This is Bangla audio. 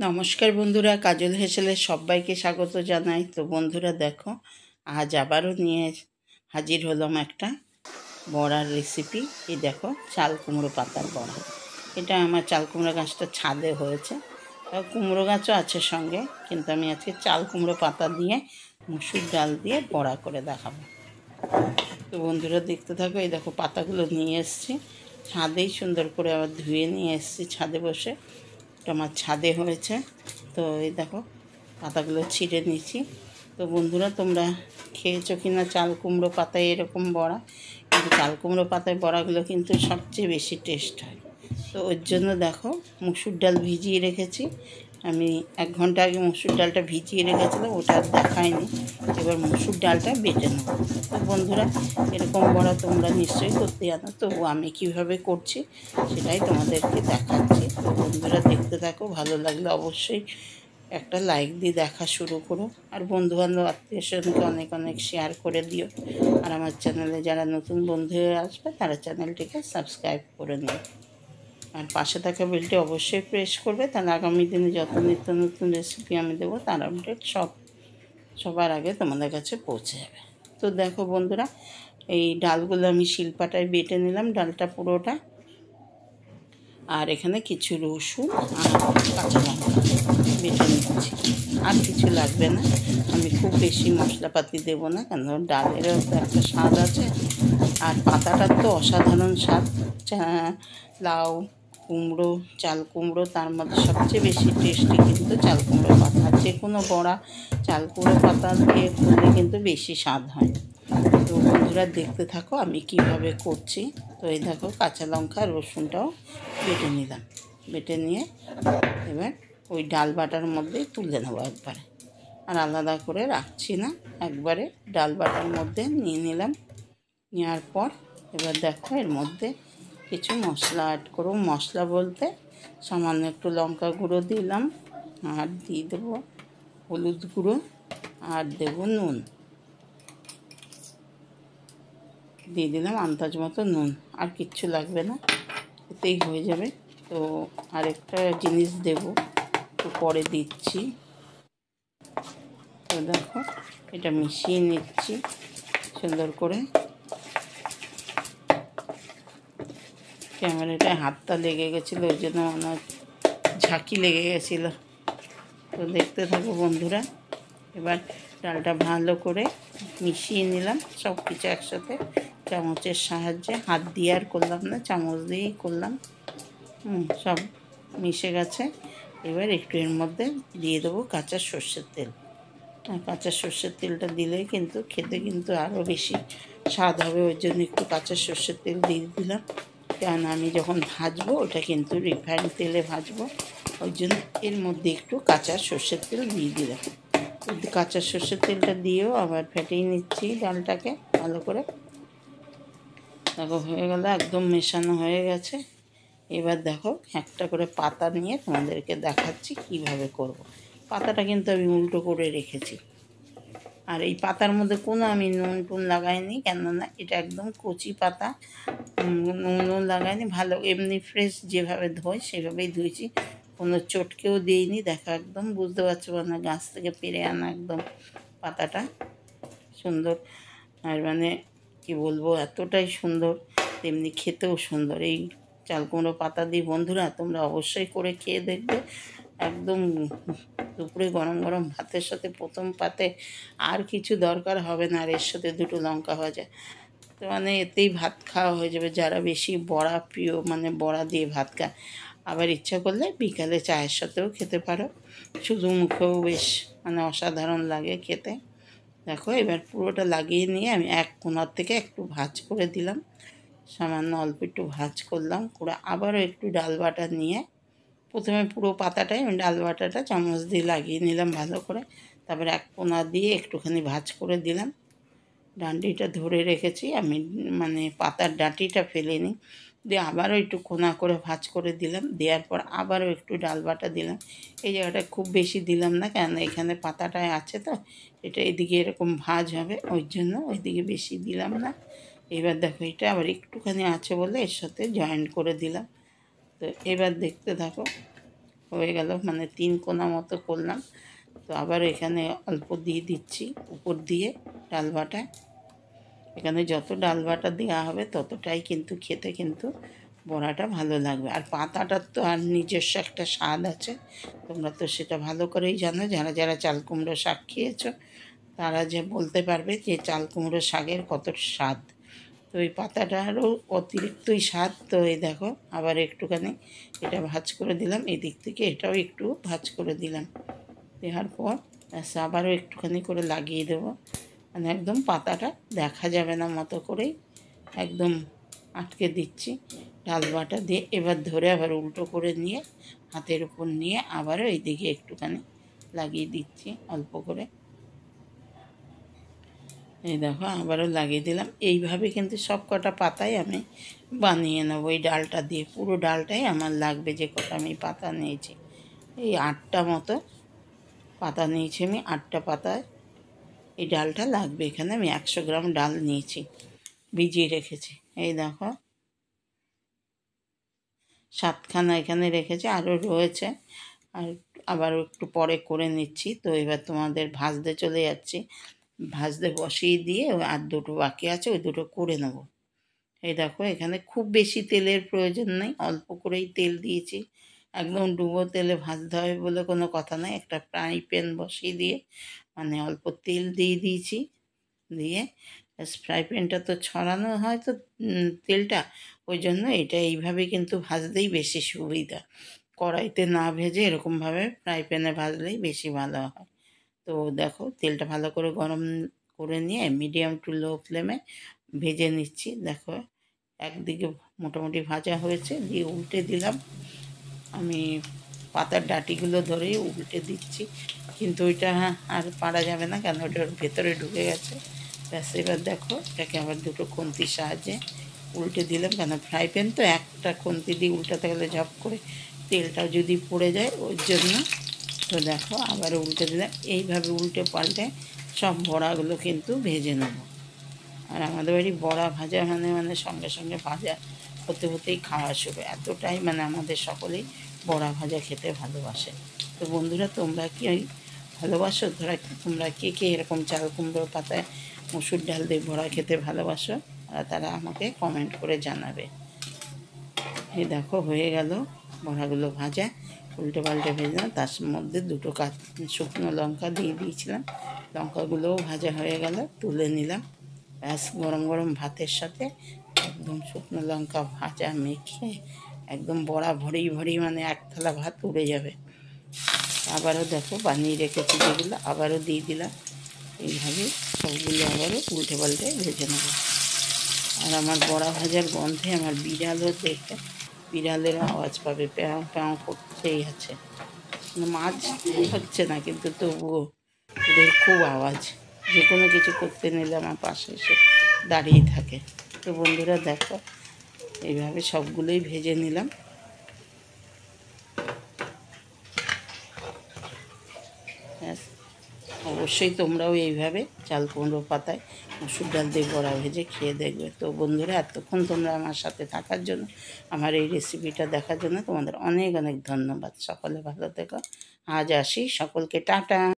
নমস্কার বন্ধুরা, কাজল হেসেলের সবাইকে স্বাগত জানাই। তো বন্ধুরা দেখো, আজ আবারও নিয়ে হাজির হলাম একটা বড়ার রেসিপি। এই দেখো, চাল কুমড়ো পাতার বড়া। এটা আমার চাল কুমড়ো গাছটা ছাদে হয়েছে, কুমড়ো গাছও আছে সঙ্গে, কিন্তু আমি আজকে চাল কুমড়ো পাতা দিয়ে মুসুর ডাল দিয়ে বড়া করে দেখাবো। তো বন্ধুরা দেখতে থাকো। এই দেখো, পাতাগুলো নিয়ে এসেছি ছাদেই, সুন্দর করে আবার ধুয়ে নিয়ে এসেছি ছাদে বসে। এটা আমার ছাদে হয়েছে। তো এই দেখো, পাতাগুলো ছিঁড়ে নিয়েছি। তো বন্ধুরা, তোমরা খেয়েছো কি না চাল কুমড়ো পাতায় এরকম বড়া? কিন্তু চাল কুমড়ো পাতায় বড়াগুলো কিন্তু সবচেয়ে বেশি টেস্ট হয়। তো ওর জন্য দেখো, মুসুর ডাল ভিজিয়ে রেখেছি আমি। 1 ঘন্টা আগে মুসুর ডালটা ভিজিয়ে রেখেছিলাম, ওটা আর দেখায়নি। এবার মুসুর ডালটা বেটে নেব। তো বন্ধুরা, এরকম বড়া তোমরা নিশ্চয়ই করতে জানো, তবু আমি কীভাবে করছি সেটাই তোমাদেরকে দেখাচ্ছি। তো বন্ধুরা দেখতে থাকো, ভালো লাগলে অবশ্যই একটা লাইক দিয়ে দেখা শুরু করো। আর বন্ধুবান্ধব আত্মীয় স্বজনকে অনেক অনেক শেয়ার করে দিও। আর আমার চ্যানেলে যারা নতুন বন্ধু হয়ে আসবে তারা চ্যানেলটিকে সাবস্ক্রাইব করে নিও। আর পাশে থাকা বেলটি অবশ্যই প্রেস করবে, তাহলে আগামী দিনে যত নিত্য নতুন রেসিপি আমি দেবো তার আপডেট সবার আগে তোমাদের কাছে পৌঁছে যাবে। তো দেখো বন্ধুরা, এই ডালগুলো আমি শিলপাটায় বেটে নিলাম, ডালটা পুরোটা। আর এখানে কিছু রসুন আর কাঁচা লঙ্কা বেটে নিচ্ছি। আর কিছু লাগবে না, আমি খুব বেশি মশলাপাতি দেবো না, কেন ডালেরও তো একটা স্বাদ আছে। আর পাতাটার তো অসাধারণ স্বাদ। লাউ কুমড়ো, চাল কুমড়ো, তার মধ্যে সবচেয়ে বেশি টেস্টি কিন্তু চাল কুমড়ো পাতা। যে কোনো বড়া চাল কুমড়ো পাতা দিয়ে করলে কিন্তু বেশি স্বাদ হয়। তো বন্ধুরা দেখতে থাকো আমি কিভাবে করছি। তো এই দেখো, কাঁচা লঙ্কা রসুনটাও বেটে নিলাম। বেটে নিয়ে এবার ওই ডাল বাটার মধ্যেই তুলে নেবো একবারে। আর আলাদা করে রাখছি না, একবারে ডাল বাটার মধ্যে নিয়ে নিলাম। নেওয়ার পর এবার দেখো, এর মধ্যে কিছু মশলা অ্যাড করব। মশলা বলতে সামান্য একটু লঙ্কা গুঁড়ো দিলাম, আর দিয়ে দেবো হলুদ গুঁড়ো, আর দেবো নুন। দিয়ে দিলাম আন্দাজ মতো নুন, আর কিচ্ছু লাগবে না, এতেই হয়ে যাবে। তো আরেকটা জিনিস দেবো, একটু পরে দিচ্ছি। তো দেখো, এটা মিশিয়ে নিচ্ছি সুন্দর করে। ক্যামেরাটায় হাতটা লেগে গেছিলো, ওই জন্য আমার ঝাঁকি লেগে গেছিলো। তো দেখতে থাকো বন্ধুরা। এবার ডালটা ভালো করে মিশিয়ে নিলাম সব কিছু একসাথে চামচের সাহায্যে। হাত দিয়ে আর করলাম না, চামচ দিয়েই করলাম। সব মিশে গেছে। এবার একটু এর মধ্যে দিয়ে দেবো কাঁচা সর্ষের তেল। কাঁচা সর্ষের তেলটা দিলে কিন্তু খেতে কিন্তু আরও বেশি স্বাদ হবে, ওই জন্য একটু কাঁচা সর্ষের তেল দিয়ে দিলাম। কারণ আমি যখন ভাজবো ওটা কিন্তু রিফাইন্ড তেলে ভাজবো, ওই জন্য এর মধ্যে একটু কাঁচা সর্ষের তেল দিয়ে দিলাম। কাঁচা সর্ষের তেলটা দিয়েও আবার ফেটিয়ে নিচ্ছি ডালটাকে ভালো করে। দেখো হয়ে গেল, একদম মেশানো হয়ে গেছে। এবার দেখো, একটা করে পাতা নিয়ে তোমাদেরকে দেখাচ্ছি কিভাবে করব। পাতাটা কিন্তু আমি উল্টো করে রেখেছি। আর এই পাতার মধ্যে কোনো আমি নুন টুন লাগাইনি, কেননা এটা একদম কচি পাতা। নুন লাগাইনি, ভালো এমনি ফ্রেশ যেভাবে ধোয় সেভাবেই ধুয়েছি, কোনো চটকেও দিইনি। দেখো একদম বুঝতে পারছো না, গাছ থেকে পেরে আনা একদম পাতাটা সুন্দর। আর মানে কি বলবো, এতটাই সুন্দর, তেমনি খেতেও সুন্দর। এই চাল কুমড়ো পাতা দিয়ে বন্ধুরা তোমরা অবশ্যই করে খেয়ে দেখবে। একদম দুপুরে গরম গরম ভাতের সাথে প্রথম পাতে আর কিছু দরকার হবে না, আর এর সাথে 2টো লঙ্কা ভাজা, তো মানে এতেই ভাত খাওয়া হয়ে যাবে। যারা বেশি বড়া প্রিয়, মানে বড়া দিয়ে ভাত খায়, আবার ইচ্ছা করলে বিকালে চায়ের সাথেও খেতে পারো, শুধু মুখেও বেশ মানে অসাধারণ লাগে খেতে। দেখো এবার পুরোটা লাগিয়ে নিয়ে আমি এক কোণার থেকে একটু ভাঁজ করে দিলাম, সামান্য অল্প একটু ভাঁজ করলাম করে আবারও একটু ডাল বাটা নিয়ে প্রথমে পুরো পাতাটাই আমি ডাল বাটাটা চামচ দিয়ে লাগিয়ে নিলাম ভালো করে। তারপরে এক কোণা দিয়ে একটুখানি ভাঁজ করে দিলাম। ডাঁটিটা ধরে রেখেছি আমি, মানে পাতার ডাঁটিটা ফেলিনি। দিয়ে আবারও একটু কোণা করে ভাঁজ করে দিলাম। দেওয়ার পর আবারও একটু ডাল বাটা দিলাম। এই জায়গাটা খুব বেশি দিলাম না, কেন এখানে পাতাটায় আছে তো, এটা এদিকে এরকম ভাঁজ হবে, ওই জন্য ওইদিকে বেশি দিলাম না। এবার দেখো, এটা আবার একটুখানি আছে বলে এর সাথে জয়েন্ট করে দিলাম। তো এবার দেখতে থাকো, হয়ে গেল, মানে 3 কোনা মতো করলাম। তো আবার এখানে অল্প দিয়ে দিচ্ছি উপর দিয়ে ডাল বাটা। এখানে যত ডাল বাটা দেওয়া হবে ততটাই কিন্তু খেতে কিন্তু বড়াটা ভালো লাগবে। আর পাতাটার তো আর নিজস্ব একটা স্বাদ আছে, তোমরা তো সেটা ভালো করেই জানো। যারা যারা চাল কুমড়ো শাক খেয়েছো তারা যে বলতে পারবে যে চাল কুমড়ো শাকের কত স্বাদ। তো এই পাতাটারও অতিরিক্তই স্বাদ। তো এই দেখো আবার একটুখানি এটা ভাজ করে দিলাম, এদিক থেকে এটাও একটু ভাজ করে দিলাম। দেওয়ার পর আবারও একটুখানি করে লাগিয়ে দেবো, মানে একদম পাতাটা দেখা যাবে না মতো করেই একদম আটকে দিচ্ছি ডাল বাটা দিয়ে। এবার ধরে আবার উল্টো করে নিয়ে হাতের উপর নিয়ে আবারও এইদিকে একটুখানি লাগিয়ে দিচ্ছি অল্প করে। এই দেখো আবারও লাগিয়ে দিলাম। এইভাবে কিন্তু সব কটা পাতাই আমি বানিয়ে নেবো এই ডালটা দিয়ে। পুরো ডালটাই আমার লাগবে, যে কটা আমি পাতা নিয়েছি এই 8টা মতো পাতা নিয়েছি আমি। 8টা পাতায় এই ডালটা লাগবে। এখানে আমি 100 গ্রাম ডাল নিয়েছি, ভিজিয়ে রেখেছি। এই দেখো 7খানা এখানে রেখেছি, আরও রয়েছে। আর আবার একটু পরে করে নিচ্ছি। তো এবার তোমাদের ভাজতে চলে যাচ্ছি। ভাজতে বসিয়ে দিয়ে আর 2টো বাকি আছে, ওই 2টো করে নেব। এই দেখো এখানে খুব বেশি তেলের প্রয়োজন নেই, অল্প করেই তেল দিয়েছি। একদম ডুবো তেলে ভাজতে হবে বলে কোনো কথা নাই। একটা ফ্রাই প্যান বসিয়ে দিয়ে মানে অল্প তেল দিয়ে দিয়েছি। দিয়ে ফ্রাই প্যানটা তো ছড়ানো হয় তো তেলটা, ওই জন্য এটা এইভাবে কিন্তু ভাজতেই বেশি সুবিধা। কড়াইতে না ভেজে এরকমভাবে ফ্রাই প্যানে ভাজলেই বেশি ভালো হয়। তো দেখো তেলটা ভালো করে গরম করে নিয়ে মিডিয়াম টু লো ফ্লেমে ভেজে নিচ্ছি। দেখো একদিকে মোটামুটি ভাজা হয়েছে, দিয়ে উল্টে দিলাম। আমি পাতার ডাঁটিগুলো ধরেই উল্টে দিচ্ছি, কিন্তু ওইটা আর পারা যাবে না, কেন ওটার ভেতরে ঢুকে গেছে। ব্যাস এবার দেখো এটাকে আবার 2টো খুন্তির সাহায্যে উল্টে দিলাম, কেন ফ্রাই প্যান তো একটা খুন্তি দিয়ে উল্টাতে গেলে ঝপ করে তেলটাও যদি পড়ে যায় ওর জন্য। তো দেখো আবার উল্টে দিলাম। এইভাবে উল্টে পাল্টে সব বড়াগুলো কিন্তু ভেজে নেব। আর আমাদের বাড়ি বড়া ভাজা মানে সঙ্গে সঙ্গে ভাজা হতে হতেই খাওয়া শুরু, এতটাই মানে আমাদের সকলেই বড়া ভাজা খেতে ভালোবাসে। তো বন্ধুরা তোমরা কি ভালোবাসো? তোমরা কে কে এরকম চাল কুমড়োর পাতায় মসুর ডাল দিয়ে বড়া খেতে ভালোবাসো? তারা আমাকে কমেন্ট করে জানাবে। এই দেখো হয়ে গেল বড়াগুলো ভাজা, উল্টে পাল্টে ভেজে তার মধ্যে 2টো শুকনো লঙ্কা দিয়ে দিয়েছিলাম। লঙ্কাগুলোও ভাজা হয়ে গেল, তুলে নিলাম। ব্যাস গরম গরম ভাতের সাথে একদম শুকনো লঙ্কা ভাজা মেখে একদম বড়া ভরেই ভরেই মানে 1 থালা ভাত উড়ে যাবে। আবারও দেখো বানিয়ে রেখেছি যেগুলো আবারও দিয়ে দিলাম। এইভাবে সবগুলো আবারও উল্টে পাল্টে ভেজে নেব। আর আমার বড়া ভাজার গন্ধে আমার বিড়ালও দেখে বিড়ালের আওয়াজ পাবে, প্যাও প্যাও করতেই আছে। মাছ হচ্ছে না কিন্তু তবুও ওদের খুব আওয়াজ, যে কোনো কিছু করতে নিলে আমার পাশে এসে দাঁড়িয়ে থাকে। তো বন্ধুরা দেখো এইভাবে সবগুলোই ভেজে নিলাম। ব্যাস অবশ্যই তোমরাও এইভাবে চাল কুমড়ো পাতায় মসুর ডাল দিয়ে বড়া ভেজে খেয়ে দেখবে। তো বন্ধুরা এতক্ষণ তোমরা আমার সাথে থাকার জন্য, আমার এই রেসিপিটা দেখার জন্য তোমাদের অনেক অনেক ধন্যবাদ। সকলে ভালো থেকো। আজ আসি, সকলকে টাটা।